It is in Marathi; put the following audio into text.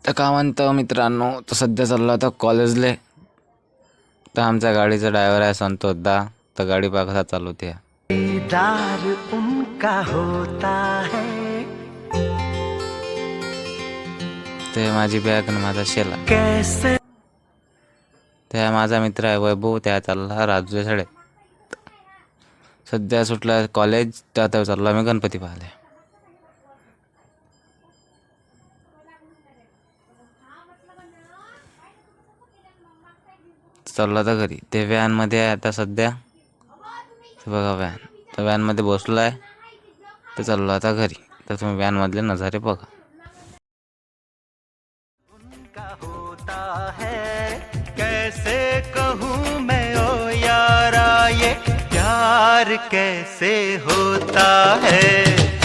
तर का म्हणतं मित्रांनो, तर सध्या चाललो आता कॉलेजले. तर आमच्या गाडीचा ड्रायव्हर आहे संतोष दा. तर गाडी पहा कसा चालवते. दीदार उनका होता है ते माझी बॅग आणि माझा शेला. कैसे त्या माझा मित्र आहे वैभव, त्या चालला राजूच्या शाळेत. सध्या सुटला कॉलेज, तर आता चाललो आम्ही गणपती पाहायला. चाललो आता घरी. ते व्हॅनमध्ये आहे आता सध्या. ते बघा व्हॅन. तर व्हॅनमध्ये बसलो आहे. तर चाललो आता घरी. तर तुम्ही व्हॅनमधले नजारे बघा. उनका होता है कैसे कहूँ मैं ओ यारा ये प्यार कैसे होता है।